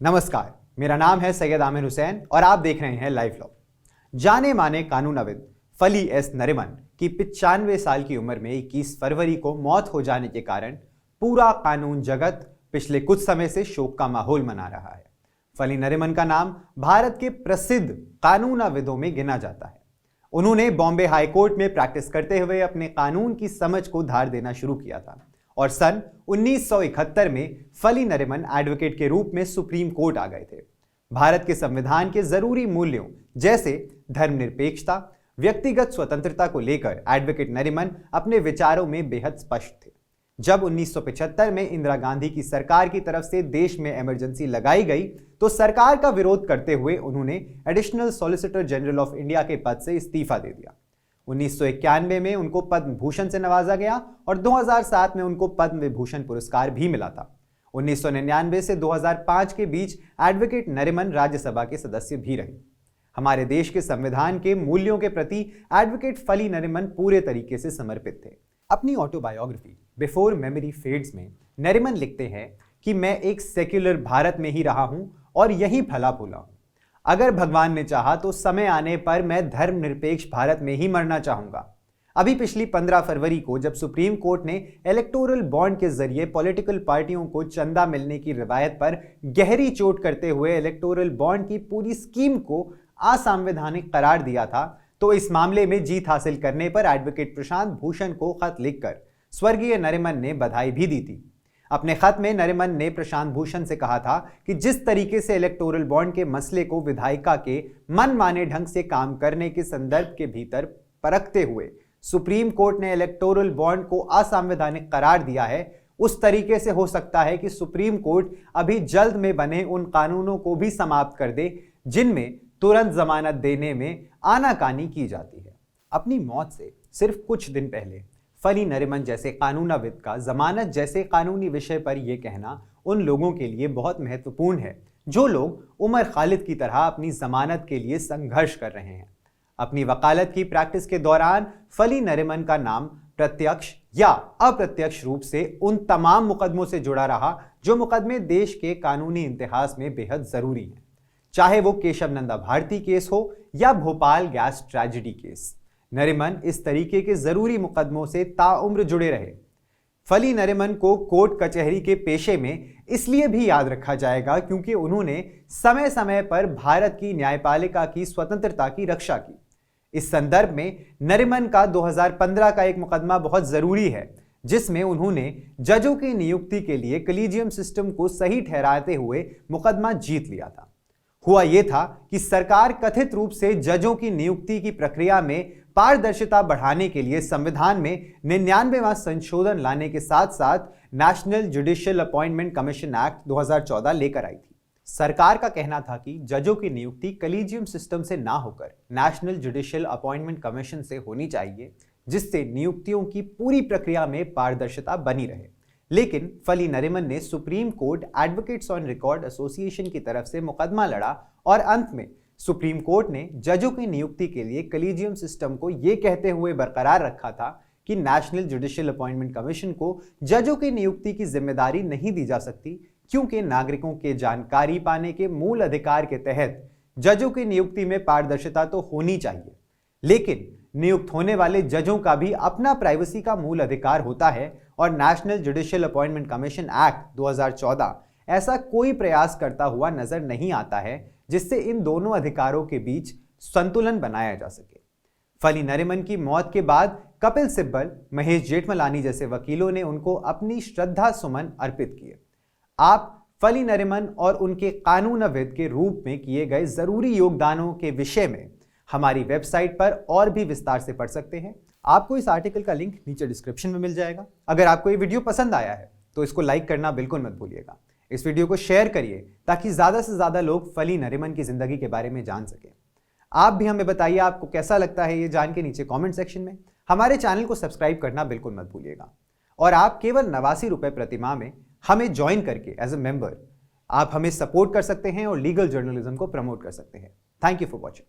नमस्कार, मेरा नाम है सैयद आमिर हुसैन और आप देख रहे हैं लाइव लॉ। जाने माने कानूनविद फली एस नरिमन की 95 साल की उम्र में 21 फरवरी को मौत हो जाने के कारण पूरा कानून जगत पिछले कुछ समय से शोक का माहौल मना रहा है। फली नरिमन का नाम भारत के प्रसिद्ध कानूनविदों में गिना जाता है। उन्होंने बॉम्बे हाई कोर्ट में प्रैक्टिस करते हुए अपने कानून की समझ को धार देना शुरू किया था और सन 1971 में फली नरिमन एडवोकेट के रूप में सुप्रीम कोर्ट आ गए थे। भारत के संविधान के जरूरी मूल्यों जैसे धर्मनिरपेक्षता, व्यक्तिगत स्वतंत्रता को लेकर एडवोकेट नरिमन अपने विचारों में बेहद स्पष्ट थे। जब 1975 में इंदिरा गांधी की सरकार की तरफ से देश में इमरजेंसी लगाई गई तो सरकार का विरोध करते हुए उन्होंने additional solicitor general of India के पद से इस्तीफा दे दिया। 1991 में उनको पद्म भूषण से नवाजा गया और 2007 में उनको पद्म विभूषण पुरस्कार भी मिला था। 1999 से 2005 के बीच एडवोकेट नरिमन राज्यसभा के सदस्य भी रहे। हमारे देश के संविधान के मूल्यों के प्रति एडवोकेट फली नरिमन पूरे तरीके से समर्पित थे। अपनी ऑटोबायोग्राफी बिफोर मेमोरी फेड्स में नरिमन लिखते हैं कि मैं एक सेक्युलर भारत में ही रहा हूं और यही फला फूला हूं। अगर भगवान ने चाहा तो समय आने पर मैं धर्मनिरपेक्ष भारत में ही मरना चाहूंगा। अभी पिछली 15 फरवरी को जब सुप्रीम कोर्ट ने इलेक्टोरल बॉन्ड के जरिए पॉलिटिकल पार्टियों को चंदा मिलने की रिवायत पर गहरी चोट करते हुए इलेक्टोरल बॉन्ड की पूरी स्कीम को असंवैधानिक करार दिया था, तो इस मामले में जीत हासिल करने पर एडवोकेट प्रशांत भूषण को खत लिखकर स्वर्गीय नरिमन ने बधाई भी दी थी। अपने खत में नरिमन ने प्रशांत भूषण से कहा था कि जिस तरीके से इलेक्टोरल बॉन्ड के मसले को विधायिका के मनमाने ढंग से काम करने के संदर्भ के भीतर परखते हुए सुप्रीम कोर्ट ने इलेक्टोरल बॉन्ड को असंवैधानिक करार दिया है, उस तरीके से हो सकता है कि सुप्रीम कोर्ट अभी जल्द में बने उन कानूनों को भी समाप्त कर दे जिनमें तुरंत जमानत देने में आनाकानी की जाती है। अपनी मौत से सिर्फ कुछ दिन पहले फली नरिमन जैसे कानूनविद का जमानत जैसे कानूनी विषय पर यह कहना उन लोगों के लिए बहुत महत्वपूर्ण है जो लोग उमर खालिद की तरह अपनी जमानत के लिए संघर्ष कर रहे हैं। अपनी वकालत की प्रैक्टिस के दौरान फली नरिमन का नाम प्रत्यक्ष या अप्रत्यक्ष रूप से उन तमाम मुकदमों से जुड़ा रहा जो मुकदमे देश के कानूनी इतिहास में बेहद जरूरी हैं, चाहे वो केशव नंदा भारती केस हो या Bhopal gas tragedy case. Nariman इस तरीके के जरूरी मुकदमों से ताउम्र जुड़े रहे। फली नरिमन को कोर्ट कचहरी के पेशे में इसलिए भी याद रखा जाएगा क्योंकि उन्होंने समय समय पर भारत की न्यायपालिका की स्वतंत्रता की रक्षा की। इस संदर्भ में नरिमन का 2015 का एक मुकदमा बहुत जरूरी है जिसमें उन्होंने जजों की नियुक्ति के लिए कलीजियम सिस्टम को सही ठहराते हुए मुकदमा जीत लिया था। हुआ यह था कि सरकार कथित रूप से जजों की नियुक्ति की प्रक्रिया में पारदर्शिता बढ़ाने के लिए संविधान में 99वां संशोधन लाने के साथ साथ national judicial appointment commission act 2014 लेकर आई थी। सरकार का कहना था कि जजों की नियुक्ति कलीजियम सिस्टम से ना होकर नेशनल जुडिशियल अपॉइंटमेंट कमीशन से होनी चाहिए, जिससे नियुक्तियों की पूरी प्रक्रिया में पारदर्शिता बनी रहे। लेकिन फली नरिमन ने supreme court advocates on record association की तरफ से मुकदमा लड़ा और अंत में सुप्रीम कोर्ट ने जजों की नियुक्ति के लिए कलीजियम सिस्टम को यह कहते हुए बरकरार रखा था कि नेशनल जुडिशियल अपॉइंटमेंट कमीशन को जजों की नियुक्ति की जिम्मेदारी नहीं दी जा सकती, क्योंकि नागरिकों के जानकारी पाने के मूल अधिकार के तहत जजों की नियुक्ति में पारदर्शिता तो होनी चाहिए, लेकिन नियुक्त होने वाले जजों का भी अपना प्राइवेसी का मूल अधिकार होता है और national judicial appointment commission act 2014 ऐसा कोई प्रयास करता हुआ नजर नहीं आता है जिससे इन दोनों अधिकारों के बीच संतुलन बनाया जा सके। फली नरिमन की मौत के बाद कपिल सिब्बल, महेश जेठमलानी जैसे वकीलों ने उनको अपनी श्रद्धा सुमन अर्पित किए। आप फली नरिमन और उनके कानूनविद के रूप में किए गए जरूरी योगदानों के विषय में हमारी वेबसाइट पर और भी विस्तार से पढ़ सकते हैं। आपको इस आर्टिकल का लिंक नीचे डिस्क्रिप्शन में मिल जाएगा। अगर आपको ये वीडियो पसंद आया है तो इसको लाइक करना बिल्कुल मत भूलिएगा। इस वीडियो को शेयर करिए ताकि ज्यादा से ज्यादा लोग फली नरिमन की जिंदगी के बारे में जान सकें। आप भी हमें बताइए आपको कैसा लगता है ये जान के नीचे कमेंट सेक्शन में। हमारे चैनल को सब्सक्राइब करना बिल्कुल मत भूलिएगा। और आप केवल 89 रुपए प्रति माह में हमें ज्वाइन करके एज ए मेंबर आप हमें सपोर्ट कर सकते हैं और लीगल जर्नलिज्म को प्रमोट कर सकते हैं। Thank you for watching.